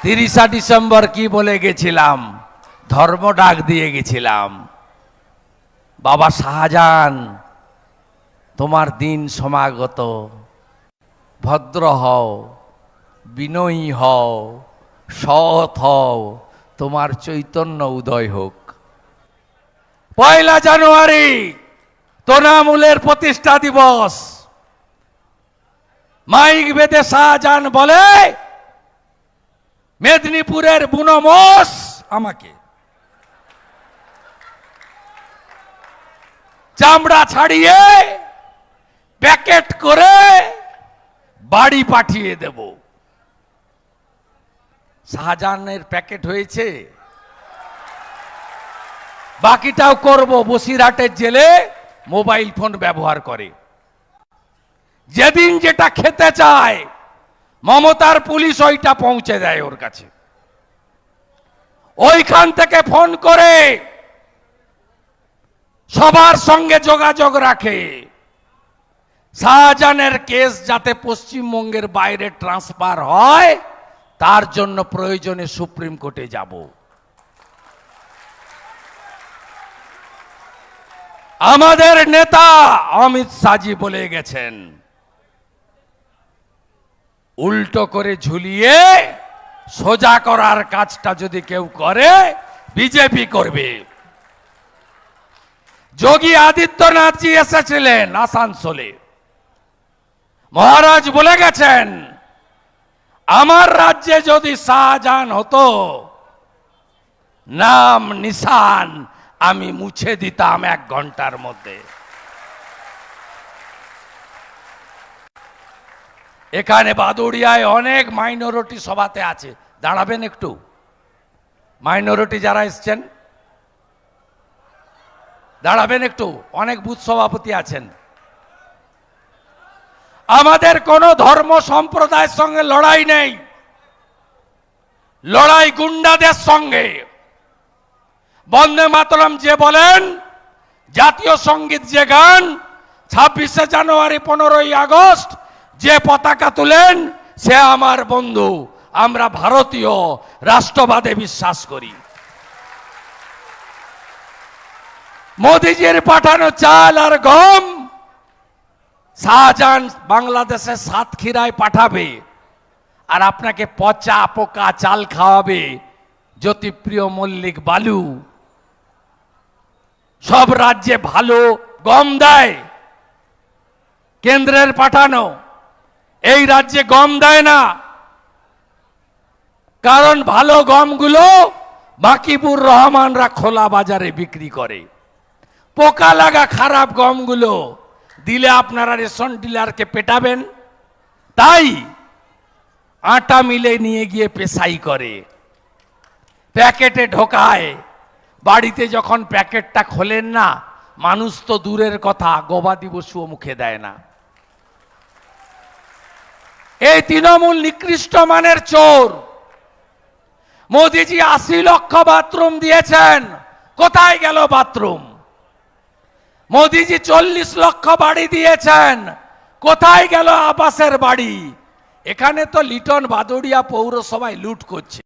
30 December কি বলে গেছিলাম? ধর্ম ডাক দিয়ে গেছিলাম, বাবা শাহজাহান তোমার দিন সমাগত, ভদ্র হও, বিনয়ী হও, সৎ হও, তোমার চৈতন্য উদয় হোক। 1 জানুয়ারি তৃণমূলের প্রতিষ্ঠা দিবস। মাইক বেদে শাহজাহান বলে, মেদিনীপুরের বুনো মোষ আমাকে চামড়া ছাড়িয়ে প্যাকেট করে বাড়ি পাঠিয়ে দেব। শাহজাহানের প্যাকেট হয়েছে, বাকিটাও করব। বসিরহাটের জেলে মোবাইল ফোন ব্যবহার করে, যেদিন যেটা খেতে চায় মমতার পুলিশ ওইটা পৌঁছে দেয় ওর কাছে। ওইখান থেকে ফোন করে সবার সঙ্গে যোগাযোগ রাখে। শাহজাহানের কেস যাতে পশ্চিমবঙ্গের বাইরে ট্রান্সফার হয়, তার জন্য প্রয়োজনে সুপ্রিম কোর্টে যাব। আমাদের নেতা অমিত শাহজি বলে গেছেন, উল্টো করে ঝুলিয়ে সোজা করার কাজটা যদি কেউ করে, বিজেপি করবে। যোগী আদিত্যনাথজি এসেছিলেন আসানসোলে, মহারাজ বলে গেছেন, আমার রাজ্যে যদি শাহজাহান হতো, নাম নিশান আমি মুছে দিতাম 1 ঘন্টার মধ্যে। এখানে বাদুড়িয়ায় অনেক মাইনরিটি সভাতে আছে, দাঁড়াবেন একটু। মাইনরিটি যারা এসছেন দাঁড়াবেন একটু, অনেক বুথ সভাপতি আছেন। আমাদের কোনো ধর্ম সম্প্রদায়ের সঙ্গে লড়াই নেই, লড়াই গুন্ডাদের সঙ্গে। বন্দে মাতরম যে বলেন, জাতীয় সঙ্গীত যে গান, 26শে জানুয়ারি 15ই আগস্ট যে পতাকা তুলেন, সে আমার বন্ধু। আমরা ভারতীয় রাষ্ট্রবাদে বিশ্বাস করি। মোদিজির পাঠানো চাল আর গম শাহজাহান বাংলাদেশের সাতক্ষীরায় পাঠাবে, আর আপনাকে পচা পোকা চাল খাওয়াবে। জ্যোতিপ্রিয় মল্লিক বালু সব রাজ্যে ভালো গম দেয়, কেন্দ্রের পাঠানো। এই রাজ্যে গম দেয় না, কারণ ভালো গমগুলো বাকিবুর রহমানরা খোলা বাজারে বিক্রি করে। পোকা লাগা খারাপ গমগুলো দিলে আপনারা রেশন ডিলারকে পেটাবেন, তাই আটা মিলে নিয়ে গিয়ে পেশাই করে, প্যাকেটে ঢোকায়। বাড়িতে যখন প্যাকেটটা খোলেন না, মানুষ তো দূরের কথা, গবাদি পশুও মুখে দেয় না। এই তৃণমূল নিকৃষ্ট মানের চোর। মোদিজি 80 লক্ষ বাথরুম দিয়েছেন, কোথায় গেল বাথরুম? মোদিজি 40 লক্ষ বাড়ি দিয়েছেন, কোথায় গেল আবাসের বাড়ি? এখানে তো লিটন বাদুড়িয়া পৌরসভায় লুট করছে।